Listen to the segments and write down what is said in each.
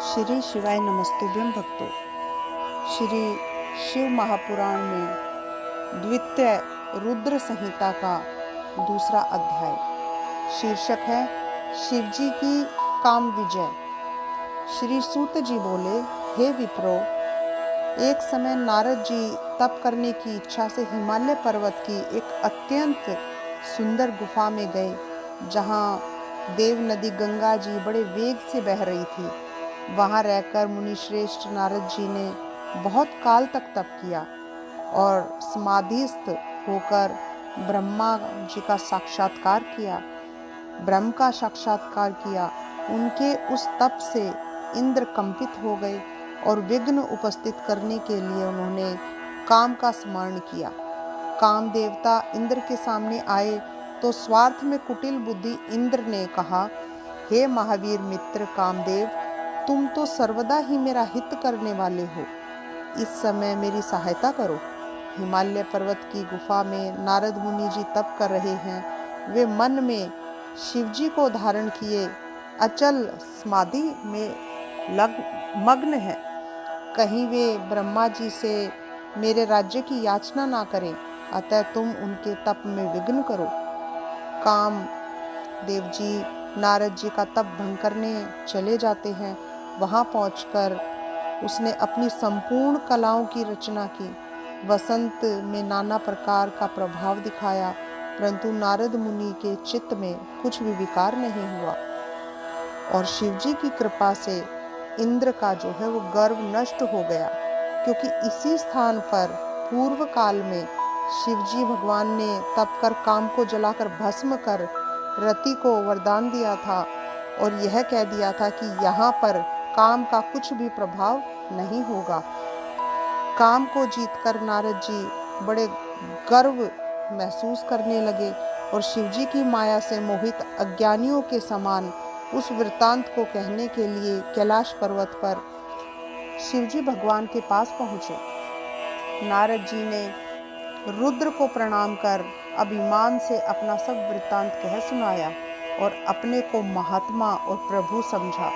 श्री शिवाय नमस्तुभ्यं भक्तों। श्री शिव महापुराण में द्वितीय रुद्र संहिता का दूसरा अध्याय शीर्षक है शिव जी की काम विजय। श्री सूत जी बोले, हे विप्रो, एक समय नारद जी तप करने की इच्छा से हिमालय पर्वत की एक अत्यंत सुंदर गुफा में गए, जहाँ देव नदी गंगा जी बड़े वेग से बह रही थी। वहां रहकर मुनिश्रेष्ठ नारद जी ने बहुत काल तक तप किया और समाधिस्थ होकर ब्रह्मा जी का साक्षात्कार किया। ब्रह्म का साक्षात्कार किया। उनके उस तप से इंद्र कंपित हो गए और विघ्न उपस्थित करने के लिए उन्होंने काम का स्मरण किया। काम देवता इंद्र के सामने आए तो स्वार्थ में कुटिल बुद्धि इंद्र ने कहा, हे महावीर मित्र कामदेव, तुम तो सर्वदा ही मेरा हित करने वाले हो। इस समय मेरी सहायता करो। हिमालय पर्वत की गुफा में नारद मुनि जी तप कर रहे हैं। वे मन में शिवजी को धारण किए अचल समाधि में मग्न है। कहीं वे ब्रह्मा जी से मेरे राज्य की याचना ना करें, अतः तुम उनके तप में विघ्न करो। काम देव जी नारद जी का तप भंग करने चले जाते हैं। वहां पहुंचकर उसने अपनी संपूर्ण कलाओं की रचना की। वसंत में नाना प्रकार का प्रभाव दिखाया, परंतु नारद मुनि के चित्त में कुछ भी विकार नहीं हुआ और शिवजी की कृपा से इंद्र का जो है वो गर्व नष्ट हो गया, क्योंकि इसी स्थान पर पूर्व काल में शिवजी भगवान ने तप कर काम को जलाकर भस्म कर रति को वरदान दिया था और यह कह दिया था कि यहाँ पर काम का कुछ भी प्रभाव नहीं होगा। काम को जीतकर नारद जी बड़े गर्व महसूस करने लगे और शिवजी की माया से मोहित अज्ञानियों के समान उस वृत्तांत को कहने के लिए कैलाश पर्वत पर शिवजी भगवान के पास पहुंचे। नारद जी ने रुद्र को प्रणाम कर अभिमान से अपना सब वृत्तांत कह सुनाया और अपने को महात्मा और प्रभु समझा।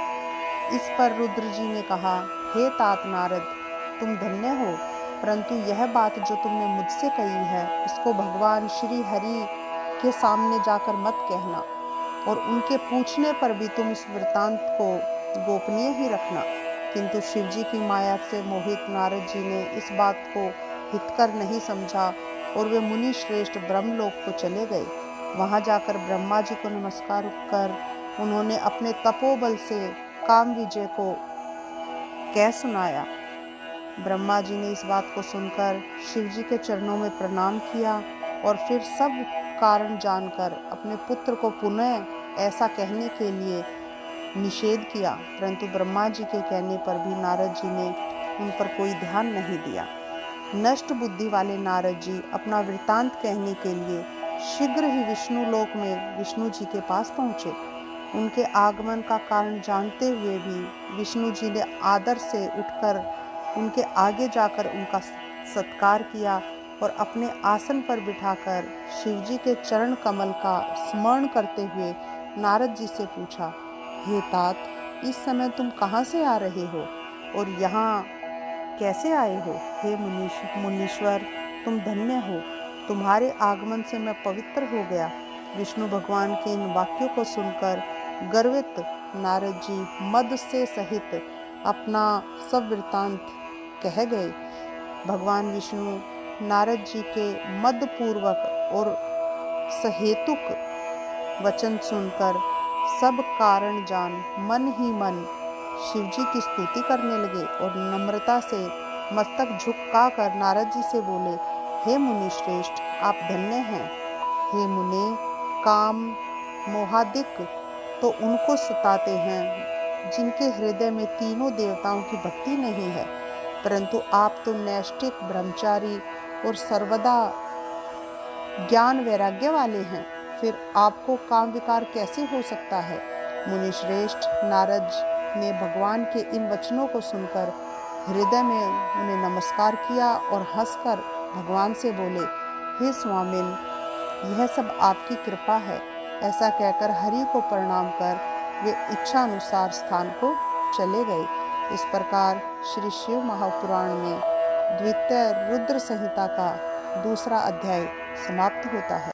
इस पर रुद्र जी ने कहा, हे तात नारद, तुम धन्य हो, परंतु यह बात जो तुमने मुझसे कही है इसको भगवान श्री हरि के सामने जाकर मत कहना और उनके पूछने पर भी तुम इस वृत्तांत को गोपनीय ही रखना। किंतु शिवजी की माया से मोहित नारद जी ने इस बात को हितकर नहीं समझा और वे मुनि श्रेष्ठ ब्रह्मलोक को चले गए। वहां जाकर ब्रह्मा जी को नमस्कार कर उन्होंने अपने तपोबल से काम विजय को कह सुनाया। ब्रह्मा जी ने इस बात को सुनकर शिवजी के चरणों में प्रणाम किया और फिर सब कारण जानकर अपने पुत्र को पुनः ऐसा कहने के लिए निषेध किया, परंतु ब्रह्मा जी के कहने पर भी नारद जी ने उन पर कोई ध्यान नहीं दिया। नष्ट बुद्धि वाले नारद जी अपना वृत्तांत कहने के लिए शीघ्र ही विष्णु लोक में विष्णु जी के पास पहुंचे। उनके आगमन का कारण जानते हुए भी विष्णु जी ने आदर से उठकर उनके आगे जाकर उनका सत्कार किया और अपने आसन पर बिठाकर शिवजी के चरण कमल का स्मरण करते हुए नारद जी से पूछा, हे तात, इस समय तुम कहाँ से आ रहे हो और यहाँ कैसे आए हो? हे मुनीश्वर, तुम धन्य हो, तुम्हारे आगमन से मैं पवित्र हो गया। विष्णु भगवान के इन वाक्यों को सुनकर गर्वित नारद जी मद से सहित अपना सब वृत्तांत कह गए। भगवान विष्णु नारद जी के मद पूर्वक और सहेतुक वचन सुनकर सब कारण जान मन ही मन शिवजी की स्तुति करने लगे और नम्रता से मस्तक झुका कर नारद जी से बोले, हे मुनि श्रेष्ठ, आप धन्य हैं। हे मुने, काम मोहादिक तो उनको सताते हैं जिनके हृदय में तीनों देवताओं की भक्ति नहीं है, परंतु आप तो नैष्ठिक ब्रह्मचारी और सर्वदा ज्ञान वैराग्य वाले हैं, फिर आपको काम विकार कैसे हो सकता है? मुनि श्रेष्ठ नारद ने भगवान के इन वचनों को सुनकर हृदय में उन्हें नमस्कार किया और हंसकर भगवान से बोले, हे स्वामिन, यह सब आपकी कृपा है। ऐसा कहकर हरि को प्रणाम कर वे इच्छा अनुसार स्थान को चले गए। इस प्रकार श्री शिव महापुराण में द्वितीय रुद्र संहिता का दूसरा अध्याय समाप्त होता है।